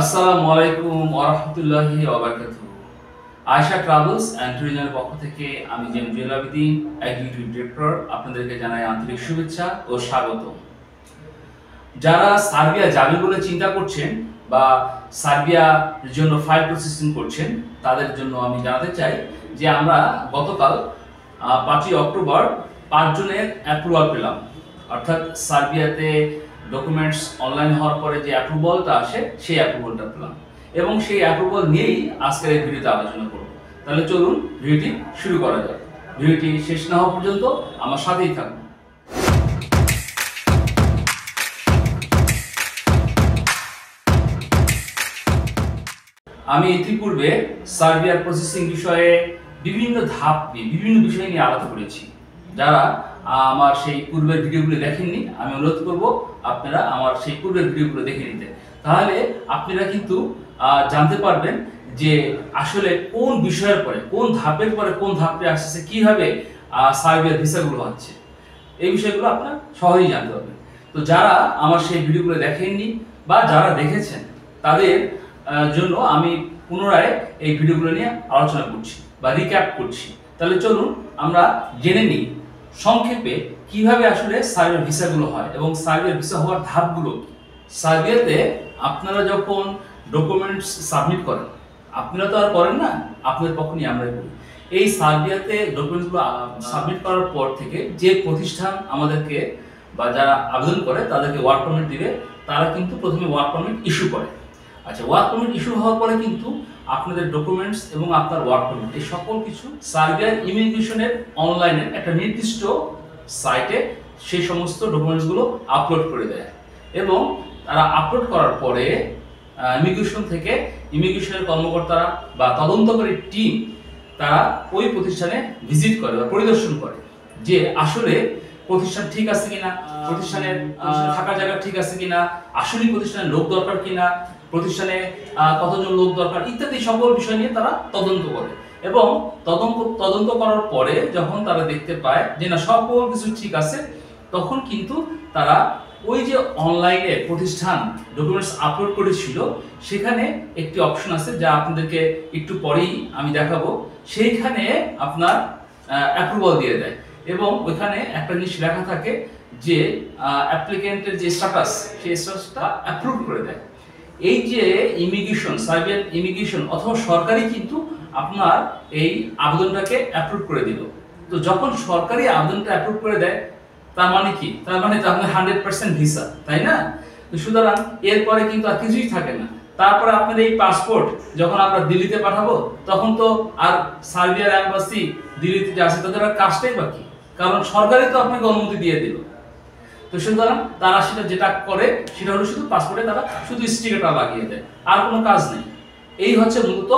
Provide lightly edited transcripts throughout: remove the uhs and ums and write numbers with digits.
আসসালামু আলাইকুম ওয়া রাহমাতুল্লাহি ওয়া বারাকাতুহু। আয়েশা ট্রাভেলস অ্যান্ড ট্যুরিজমের পক্ষ থেকে আমি জুয়েল আবেদিন, এক্সিকিউটিভ ডিরেক্টর, আপনাদেরকে জানাই আন্তরিক শুভেচ্ছা ও স্বাগত। যারা সার্বিয়া যাবেন বলে চিন্তা করছেন বা সার্বিয়ার জন্য ফাইল প্রসেসিং করছেন, তাদের জন্য আমি জানাতে চাই যে আমরা গতকাল 5ই অক্টোবর 5 জনের অ্যাপ্রুভাল পেলাম। অর্থাৎ সার্বিয়াতে ডকুমেন্টস অনলাইন হওয়ার পরে যে অ্যাপ্রুভালটা আসে সেই অ্যাপ্রুভালটা পেলাম এবং সেই অ্যাপ্রুভাল নিয়েই আজকের এই ভিডিওতে আলোচনা করব। তাহলে চলুন ভিডিওটি শুরু করা যাক। ভিডিওটি শেষ না হওয়া পর্যন্ত আমার সাথেই থাকুন। আমি ইতিপূর্বে সার্বিয়ার প্রসেসিং বিষয়ে বিভিন্ন ধাপ নিয়ে বিভিন্ন বিষয় নিয়ে আলোচনা করেছি। যারা আমার সেই পূর্বের ভিডিওগুলো দেখেননি, আমি অনুরোধ করব আপনারা আমার সেই পূর্বের ভিডিওগুলো দেখে নিতে। তাহলে আপনারা কিন্তু জানতে পারবেন যে আসলে কোন বিষয়ের পরে কোন ধাপের পরে কোন ধাপে আসছে, কিভাবে সার্বিয়ার ভিসাগুলো হচ্ছে, এই বিষয়গুলো আপনারা সহজেই জানতে পারবেন। তো যারা আমার সেই ভিডিওগুলো দেখেননি বা যারা দেখেছেন তাদের জন্য আমি পুনরায় এই ভিডিওগুলো নিয়ে আলোচনা করছি বা রিক্যাপ করছি। তাহলে চলুন আমরা জেনে নিই সংক্ষেপে কিভাবে আসলে সার্বিয়ার ভিসাগুলো হয় এবং সার্বিয়ার ভিসা হওয়ার ধাপগুলো কি। সার্বিয়াতে আপনারা যখন ডকুমেন্টস সাবমিট করেন, আপনারা তো আর করেন না, আপনাদের পক্ষে আমরাই করি। এই সার্বিয়াতে ডকুমেন্টসগুলো সাবমিট করার পর থেকে যে প্রতিষ্ঠান আমাদেরকে বা যারা আবেদন করে তাদেরকে ওয়ার্ক পারমিট দিবে, তারা কিন্তু প্রথমে ওয়ার্ক পারমিট ইস্যু করে। আচ্ছা, ওয়ার্ক পারমিট ইস্যু হওয়ার পরে কিন্তু আপনাদের ডকুমেন্টস এবং আপনার ওয়ার্ক পারমিট এই সকল কিছু সার্বিয়ার ইমিগ্রেশনের অনলাইনে একটা নির্দিষ্ট সাইটে সেই সমস্ত ডকুমেন্টসগুলো আপলোড করে দেয় এবং তারা আপলোড করার পরে ইমিগ্রেশন থেকে ইমিগ্রেশনের কর্মকর্তারা বা তদন্তকারী টিম তারা ওই প্রতিষ্ঠানে ভিজিট করে বা পরিদর্শন করে যে আসলে প্রতিষ্ঠান ঠিক আছে কিনা, প্রতিষ্ঠানের থাকার জায়গা ঠিক আছে কিনা, আসলে প্রতিষ্ঠানের লোক দরকার কিনা, প্রতিষ্ঠানে কতজন লোক দরকার ইত্যাদি সকল বিষয় নিয়ে তারা তদন্ত করে এবং তদন্ত করার পরে যখন তারা দেখতে পায় যে না সকল কিছু ঠিক আছে, তখন কিন্তু তারা ওই যে অনলাইনে প্রতিষ্ঠান ডকুমেন্টস আপলোড করেছিল সেখানে একটি অপশন আছে যা আপনাদেরকে একটু পরেই আমি দেখাবো। সেইখানে আপনার অ্যাপ্রুভাল দিয়ে দেয় এবং ওইখানে একটা জিনিস লেখা থাকে যে অ্যাপ্লিকেন্টের যে স্ট্যাটাস, সেই স্ট্যাটাসটা অ্যাপ্রুভ করে দেয়। এই যে ইমিগ্রেশন, সার্বিয়ান ইমিগ্রেশন অথবা সরকারি কিন্তু আপনার এই আবেদনটাকে অ্যাপ্রুভ করে দিল। তো যখন সরকারি আবেদনটা অ্যাপ্রুভ করে দেয় তার মানে কি? তার মানে তো আপনার 100% ভিসা, তাই না? তো সুতরাং এরপরে কিন্তু আর কিছুই থাকে না। তারপরে আপনার এই পাসপোর্ট যখন আমরা দিল্লিতে পাঠাবো, তখন তো আর সার্বিয়ার এম্বাসি দিল্লিতে যে আছে তাদের আর কাজটাই বাকি, কারণ সরকারই তো আপনাকে অনুমতি দিয়ে দিল। তো সুতরাং তারা সেটা যেটা করে সেটা হলো শুধু পাসপোর্টে তারা শুধু স্টিকারটা লাগিয়ে দেয়, আর কোনো কাজ নেই। এই হচ্ছে মূলত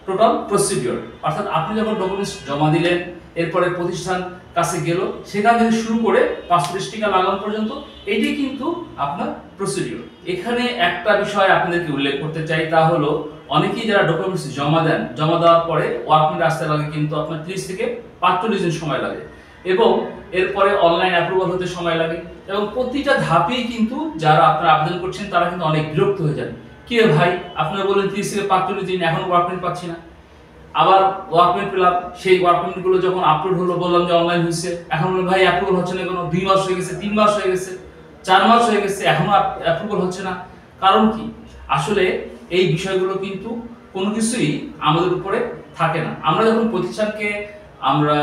টোটাল প্রসিডিওর। অর্থাৎ আপনি যখন ডকুমেন্টস জমা দিলেন, এরপরে প্রতিষ্ঠান কাছে গেল, সেখান থেকে শুরু করে পাসপোর্ট স্টিকার লাগানো পর্যন্ত এটাই কিন্তু আপনার প্রসিডিওর। এখানে একটা বিষয় আপনাদেরকে উল্লেখ করতে চাই, তা হলো অনেকেই যারা ডকুমেন্টস জমা দেন, জমা দেওয়ার পরে ওয়ার্ক পারমিট আসতে লাগে কিন্তু আপনার 30 থেকে 45 দিন সময় লাগে এবং এরপরে অনলাইন অ্যাপ্রুভাল হতে সময় লাগে এবং প্রতিটা ধাপেই কিন্তু যারা আপনারা আবেদন করছেন তারা কিন্তু অনেক বিরক্ত হয়ে যান। কি রে ভাই, আপনারা বলেন 30 থেকে 45 দিন, এখন ওয়ার্ক পারমিট পাচ্ছি না। আবার ওয়ার্ক পারমিট পেলাম, সেই ওয়ার্ক পারমিটগুলো যখন আপলোড হলো বললাম যে অনলাইন হয়েছে, এখন বলে ভাই অ্যাপ্রুভাল হচ্ছে না, কোনো 2 মাস হয়ে গেছে, 3 মাস হয়ে গেছে, 4 মাস হয়ে গেছে, এখনো অ্যাপ্রুভাল হচ্ছে না। কারণ কি? আসলে এই বিষয়গুলো কিন্তু কোনো কিছুই আমাদের উপরে থাকে না। আমরা যখন প্রতিষ্ঠানকে আমরা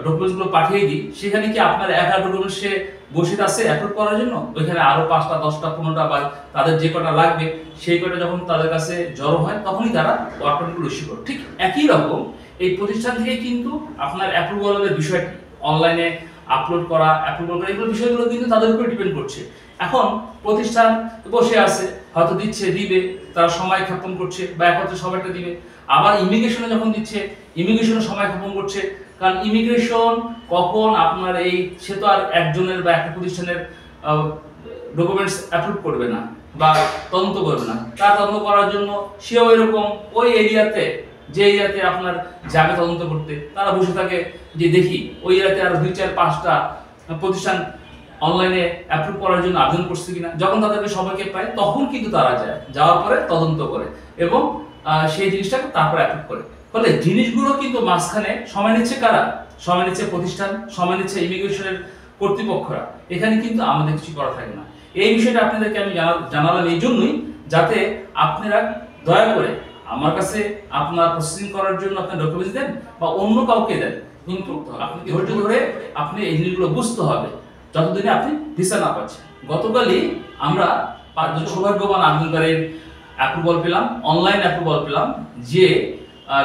ডকুমেন্টসগুলো পাঠিয়ে দিই, সেখানে কি আপনার একা ডকুমেন্টস সে বসে আছে অ্যাপ্রুভ করার জন্য? ওইখানে আরো 5টা 10টা 15টা বা তাদের যে কটা লাগবে সেই কটা যখন তাদের কাছে জড়ো হয় তখনই তারা ওয়ার্ক পারমিটগুলো ইস্যু করে। ঠিক একই রকম এই প্রতিষ্ঠান থেকে কিন্তু আপনার অ্যাপ্রুভালের বিষয়টি অনলাইনে আপলোড করা, অ্যাপ্রুভাল করা, এগুলো বিষয়গুলো কিন্তু তাদের উপর ডিপেন্ড করছে। এখন প্রতিষ্ঠান বসে আছে, হয়তো দিচ্ছে, দিবে, তারা সময় ক্ষেপণ করছে বা একত্রে সবাইটা দিবে। আবার ইমিগ্রেশনে যখন দিচ্ছে, ইমিগ্রেশনে সময় ক্ষেপণ করছে, কারণ ইমিগ্রেশন কখন আপনার এই সে তো আর একজনের বা একটা প্রতিষ্ঠানের ডকুমেন্টস অ্যাপ্রুভ করবে না বা তদন্ত করবে না। তার তদন্ত করার জন্য সেও এরকম ওই এরিয়াতে, যে এরিয়াতে আপনার যাবে তদন্ত করতে, তারা বসে থাকে যে দেখি ওই এরিয়াতে আরো 2, 4, 5টা প্রতিষ্ঠান অনলাইনে অ্যাপ্রুভ করার জন্য আবেদন করছে কিনা। যখন তাদেরকে সবাইকে পায় তখন কিন্তু তারা যায়, যাওয়ার পরে তদন্ত করে এবং সেই জিনিসটাকে তারপরে অ্যাপ্রুভ করে। ফলে জিনিসগুলো কিন্তু মাঝখানে সময় নিচ্ছে কারা? সময় নিচ্ছে প্রতিষ্ঠান, সময় নিচ্ছে ইমিগ্রেশনের কর্তৃপক্ষরা। এখানে কিন্তু আমাদের কিছু করা থাকে না। এই বিষয়টা আপনাদেরকে আমি জানালাম এই জন্যই, যাতে আপনারা দয়া করে আমার কাছে আপনার প্রসেসিং করার জন্য আপনার ডকুমেন্টস দেন বা অন্য কাউকে দেন, কিন্তু আপনি ধৈর্য ধরে আপনি এই জিনিসগুলো বুঝতে হবে যতদিনে আপনি ভিসা না পাচ্ছেন। গতকালই আমরা 5 জন সৌভাগ্যবান আবেদনকারীর অ্যাপ্রুভাল পেলাম, অনলাইন অ্যাপ্রুভাল পেলাম, যে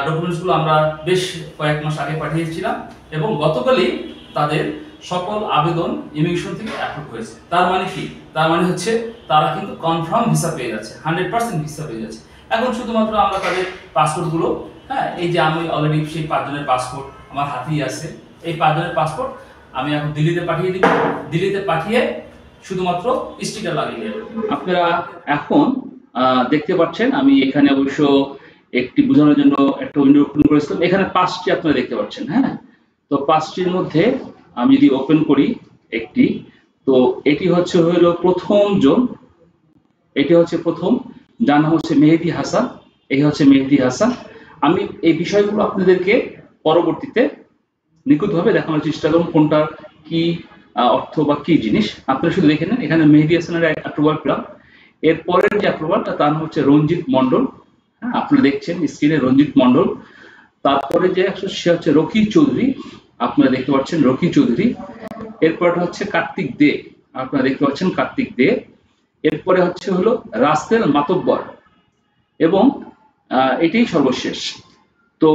ডকুমেন্টসগুলো আমরা বেশ কয়েক মাস আগে পাঠিয়েছিলাম এবং গতকালই তাদের সকল আবেদন ইমিগ্রেশন থেকে অ্যাপ্রুভ হয়েছে। তার মানে কি? তার মানে হচ্ছে তারা কিন্তু কনফার্ম ভিসা পেয়ে যাচ্ছে, 100% ভিসা পেয়ে যাচ্ছে। এখন শুধুমাত্র আমরা তাদের পাসপোর্টগুলো, হ্যাঁ, এই যে আমি অলরেডি সেই 5 জনের পাসপোর্ট আমার হাতেই আছে, এই 5 জনের পাসপোর্ট আমি এখন দিল্লিতে পাঠিয়ে দিব। দিল্লিতে পাঠিয়ে শুধুমাত্র স্টিকার লাগিয়ে দেব। আপনারা এখন দেখতে পাচ্ছেন আমি এখানে অবশ্য একটি বোঝানোর জন্য একটা উইন্ডো ওপেন করেছিলাম। এখানে 5টি আপনারা দেখতে পাচ্ছেন। হ্যাঁ, তো 5টির মধ্যে আমি যদি ওপেন করি একটি, তো এটি হলো প্রথম জন, এটি হচ্ছে প্রথম, যার নাম হচ্ছে মেহেদী হাসান। এই হচ্ছে মেহেদী হাসান। আমি এই বিষয়গুলো আপনাদেরকে পরবর্তীতে নিখুঁতভাবে দেখানোর চেষ্টা করব, কোনটা কি অর্থ বা কি জিনিস। আপনারা শুধু দেখে নেন, এখানে মেহেদী হাসানের অ্যাপ্রুভাল পেলাম। এরপরের যে অ্যাপ্রুভালটা তার নাম হচ্ছে রঞ্জিত মন্ডল। হ্যাঁ, আপনারা দেখছেন স্ক্রিনে রঞ্জিত মন্ডল। তারপরে যে সে হচ্ছে রকি চৌধুরী, আপনারা দেখতে পাচ্ছেন রকি চৌধুরী। এরপরটা হচ্ছে কার্তিক দে, আপনারা দেখতে পাচ্ছেন কার্তিক দে। এরপরে হলো রাসেল মাতব্বর এবং এটাই সর্বশেষ। তো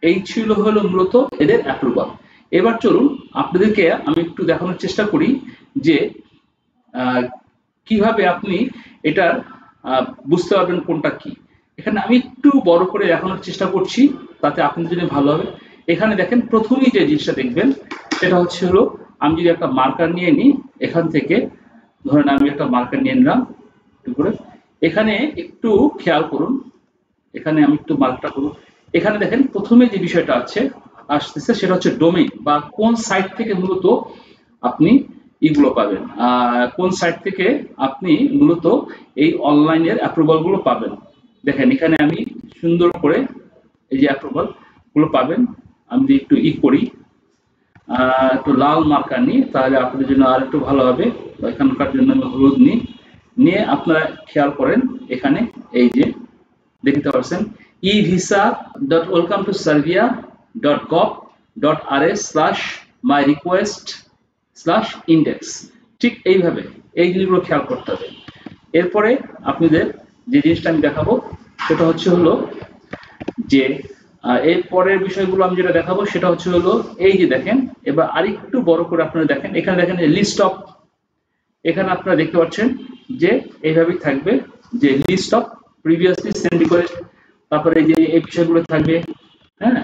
এই ছিল মূলত এদের অ্যাপ্রুভাল। এবার চলুন আপনাদেরকে আমি একটু দেখানোর চেষ্টা করি যে কিভাবে আপনি এটা বুঝতে পারবেন কোনটা কি। এখানে আমি একটু বড় করে দেখানোর চেষ্টা করছি, তাতে আপনাদের জন্য ভালো হবে। এখানে দেখেন প্রথমেই যে জিনিসটা দেখবেন সেটা হলো আমি যদি একটা মার্কার নিয়ে নিই, এখান থেকে ধরেন আমি একটা মার্কার নিয়ে নিলাম একটু করে। এখানে একটু খেয়াল করুন, এখানে আমি একটু মার্কটা করব। এখানে দেখেন প্রথমে যে বিষয়টা আসতেছে সেটা হচ্ছে ডোমেইন, বা কোন সাইট থেকে মূলত আপনি এগুলো পাবেন, কোন সাইট থেকে আপনি মূলত এই অনলাইনের অ্যাপ্রুভাল গুলো পাবেন। দেখেন এখানে আমি সুন্দর করে এই যে অ্যাপ্রুভাল গুলো পাবেন, আমি যদি একটু করি, একটু লাল মার্কার নিই তাহলে আপনাদের জন্য আর একটু ভালো হবে। এখানকার জন্য আমি হলুদ নিয়ে আপনারা খেয়াল করেন, এখানে এই যে দেখতে পাচ্ছেন evisa.welcome-to serbia.gov.rs/my-request/index। ঠিক এইভাবে এই জিনিসগুলো খেয়াল করতে হবে। এরপরে আপনাদের যে জিনিসটা আমি দেখাবো সেটা হলো যে এর পরের বিষয়গুলো আমি যেটা দেখাবো সেটা হলো এই যে দেখেন, এবার আরেকটু বড় করে আপনারা দেখেন, এখানে দেখেন লিস্ট অফ, এখানে আপনারা দেখতে পাচ্ছেন যে এইভাবেই থাকবে যে list of previously send request, তারপরে যে এই বিষয়গুলো থাকবে, হ্যাঁ,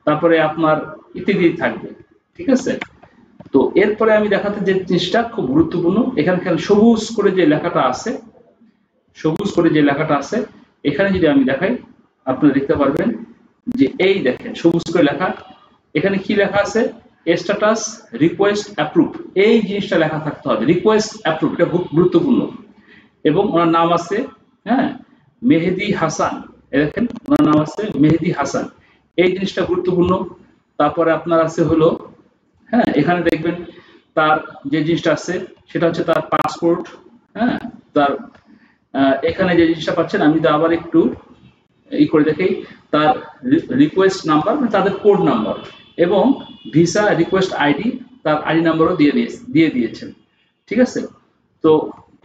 তারপরে আপনার ইত্যাদি থাকবে। ঠিক আছে, তো এরপরে আমি দেখাতে যে জিনিসটা খুব গুরুত্বপূর্ণ, এখানে সবুজ করে যে লেখাটা আছে, এখানে যদি আমি দেখাই আপনারা দেখতে পারবেন যে এই দেখেন সবুজ করে লেখা, এখানে কি লেখা আছে? স্ট্যাটাস রিকোয়েস্ট অ্যাপ্রুভ, এই জিনিসটা লেখা থাকতে হবে, রিকোয়েস্ট অ্যাপ্রুভ, এটা খুব গুরুত্বপূর্ণ। এবং ওনার নাম আছে, হ্যাঁ, মেহেদী হাসান। দেখেন ওনার নাম আছে মেহেদী হাসান, এই জিনিসটা গুরুত্বপূর্ণ। তারপরে আপনার আছে হ্যাঁ, এখানে দেখবেন তার যে জিনিসটা আছে সেটা হচ্ছে তার পাসপোর্ট, হ্যাঁ, তার এখানে যে জিনিসটা পাচ্ছেন, আমি তো আবার একটু করে দেখাই, তার রিকোয়েস্ট নাম্বার, তাদের কোড নাম্বার এবং ভিসা রিকোয়েস্ট আইডি, তার আইডি নাম্বারও দিয়ে দিয়েছেন। ঠিক আছে, তো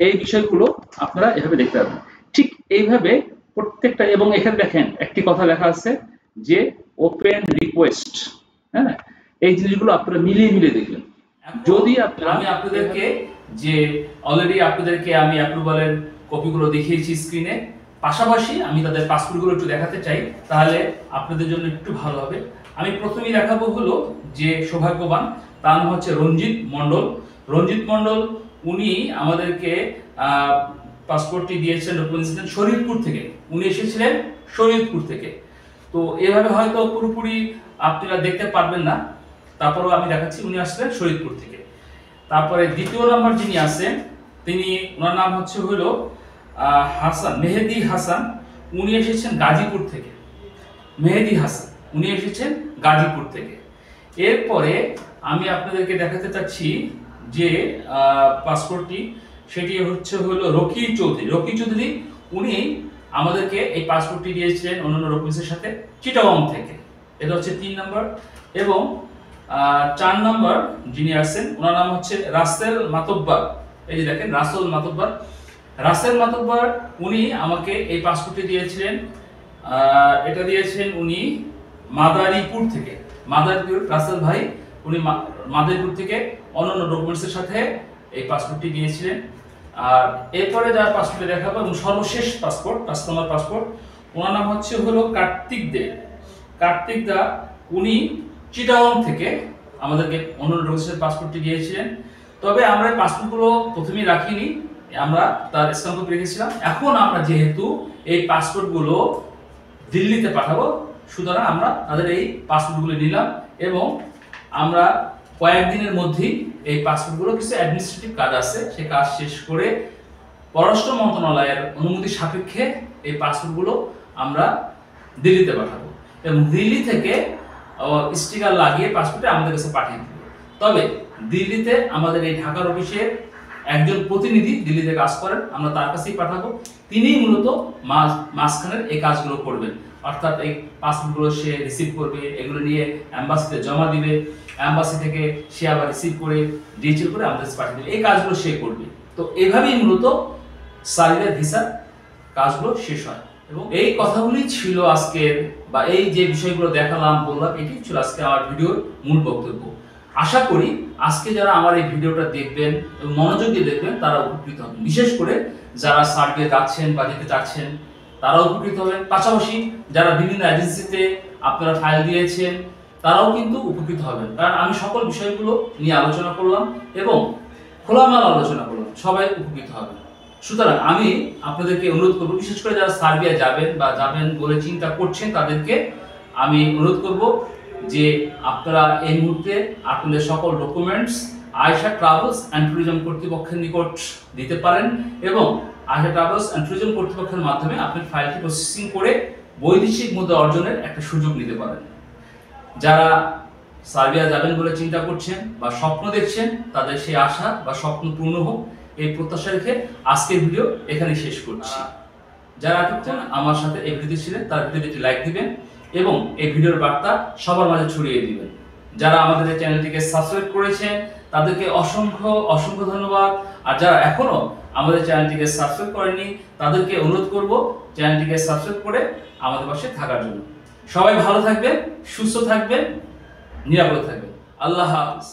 এই বিষয়গুলো আপনারা এভাবে দেখতে পাবেন। ঠিক এইভাবে প্রত্যেকটা, এবং এখানে দেখেন একটি কথা লেখা আছে যে ওপেন রিকোয়েস্ট, হ্যাঁ, এই জিনিসগুলো আপনারা মিলিয়ে দেখবেন। যদি আমি আপনাদেরকে যে অলরেডি আপনাদেরকে আমি অ্যাপ্রুভালের কপিগুলো দেখিয়েছি স্ক্রিনে, পাশাপাশি আমি তাদের পাসপোর্টগুলো একটু দেখাতে চাই, তাহলে আপনাদের জন্য একটু ভালো হবে। আমি প্রথমেই দেখাবো যে সৌভাগ্যবান, তার নাম হচ্ছে রঞ্জিত মন্ডল। রঞ্জিত মন্ডল উনি আমাদেরকে পাসপোর্টটি দিয়েছেন, ডকুমেন্টস দিয়েছেন শরীয়তপুর থেকে। উনি এসেছিলেন শরীয়তপুর থেকে। তো এভাবে হয়তো পুরোপুরি আপনারা দেখতে পারবেন না, তারপরেও আমি দেখাচ্ছি উনি আসছিলেন শরীয়তপুর থেকে। তারপরে দ্বিতীয় নাম্বার যিনি আছেন তিনি, ওনার নাম হচ্ছে হলো হাসান, মেহেদি হাসান। উনি এসেছেন গাজীপুর থেকে। মেহেদি হাসান উনি এসেছেন গাজীপুর থেকে। এরপরে আমি আপনাদেরকে দেখাতে চাচ্ছি যে পাসপোর্টটি, সেটি হচ্ছে হলো রকি চৌধুরী। রকি চৌধুরী উনি আমাদেরকে এই পাসপোর্টটি দিয়েছিলেন অন্যান্য ডকুমেন্টসের সাথে চিটাগং থেকে। এটা হচ্ছে 3 নম্বর। এবং 4 নম্বর যিনি আছেন ওনার নাম হচ্ছে রাসেল মাতব্বর। এই যে দেখেন রাসেল মাতব্বর। রাসেল মাতব্বর উনি আমাকে এই পাসপোর্টটি দিয়েছিলেন, এটা দিয়েছেন উনি মাদারীপুর থেকে। মাদারীপুর রাসেল ভাই উনি মাদারীপুর থেকে অন্যান্য ডকুমেন্টসের সাথে এই পাসপোর্টটি দিয়েছিলেন। আর এরপরে যার পাসপোর্টে দেখাবো এবং সর্বশেষ পাসপোর্ট, 5 নম্বর পাসপোর্ট, ওনার নাম হচ্ছে হলো কার্তিক দে। কার্তিক দা উনি চিটাগং থেকে আমাদেরকে অন্যান্য ডকুমেন্টসের পাসপোর্টটি দিয়েছিলেন। তবে আমরা এই পাসপোর্টগুলো প্রথমেই রাখিনি, আমরা তার স্ট্যাম্প কপি রেখেছিলাম। এখন আমরা যেহেতু এই পাসপোর্টগুলো দিল্লিতে পাঠাবো, সুতরাং আমরা তাদের এই পাসপোর্টগুলো নিলাম এবং আমরা কয়েকদিনের মধ্যেই এই পাসপোর্টগুলো, কিছু অ্যাডমিনিস্ট্রেটিভ কাজ আছে, সেই কাজ শেষ করে পররাষ্ট্র মন্ত্রণালয়ের অনুমতি সাপেক্ষে এই পাসপোর্টগুলো আমরা দিল্লিতে পাঠাবো এবং দিল্লি থেকে স্টিকার লাগিয়ে পাসপোর্টে আমাদের কাছে পাঠিয়ে দেবে। তবে দিল্লিতে আমাদের এই ঢাকার অফিসের একজন প্রতিনিধি দিল্লিতে কাজ করেন, আমরা তার কাছেই পাঠাবো। তিনিই মূলত মাঝখানের এই কাজগুলো করবেন, অর্থাৎ এই পাসপোর্টগুলো সে রিসিভ করবে, এগুলো নিয়ে অ্যাম্বাসিতে জমা দিবে, অ্যাম্বাসি থেকে সে আবার রিসিভ করে ডিজিটাল করে আমাদের কাছে পাঠিয়ে দেবে। এই কাজগুলো সে করবে। তো এভাবেই মূলত সার্বিয়া ভিসার কাজগুলো শেষ হয়। এবং এই কথাগুলি ছিল আজকের, বা এই যে বিষয়গুলো দেখালাম বললাম, এটি ছিল আজকে আমার ভিডিওর মূল বক্তব্য। আশা করি আজকে যারা আমার এই ভিডিওটা দেখবেন এবং মনোযোগ দিয়ে দেখবেন তারা উপকৃত হবেন। বিশেষ করে যারা সার্বিয়া যাচ্ছেন বা যেতে চাচ্ছেন তারাও উপকৃত হবেন। পাশাপাশি যারা বিভিন্ন এজেন্সিতে আপনারা ফাইল দিয়েছেন তারাও কিন্তু উপকৃত হবেন, কারণ আমি সকল বিষয়গুলো নিয়ে আলোচনা করলাম এবং খোলামেলা আলোচনা করলাম, সবাই উপকৃত হবেন। সুতরাং আমি আপনাদেরকে অনুরোধ করব, বিশেষ করে যারা সার্বিয়া যাবেন বা যাবেন বলে চিন্তা করছেন তাদেরকে আমি অনুরোধ করব যে আপনারা এই মুহূর্তে আপনাদের সকল documents Ayesha travels and tourism কর্তৃপক্ষের নিকট দিতে পারেন এবং আয়েশা ট্রাভেলস অ্যান্ড ট্যুরিজম কর্তৃপক্ষের মাধ্যমে আপনি ফাইলটি প্রসেসিং করে বৈদেশিক মুদ্রা অর্জনের একটা সুযোগ নিতে পারেন। যারা সার্বিয়া যাবেন বলে চিন্তা করছেন বা স্বপ্ন দেখছেন তাদের সেই আশা বা স্বপ্ন পূর্ণ হোক, এই প্রত্যাশা রেখে আজকের ভিডিও এখানে শেষ করছি। যারা এতক্ষণ আমার সাথে এই ভিডিওতে ছিলেন তারা ভিডিওটি লাইক দিবেন এবং এই ভিডিওর বার্তা সবার মাঝে ছড়িয়ে দিবেন। যারা আমাদের এই চ্যানেলটিকে সাবস্ক্রাইব করেছেন তাদেরকে অসংখ্য অসংখ্য ধন্যবাদ। আর যারা এখনো আমাদের চ্যানেলটিকে সাবস্ক্রাইব করেননি তাদেরকে অনুরোধ করব চ্যানেলটিকে সাবস্ক্রাইব করে আমাদের পাশে থাকার জন্য। সবাই ভালো থাকবেন, সুস্থ থাকবেন, নিরাপদ থাকবেন। আল্লাহ হাফেজ।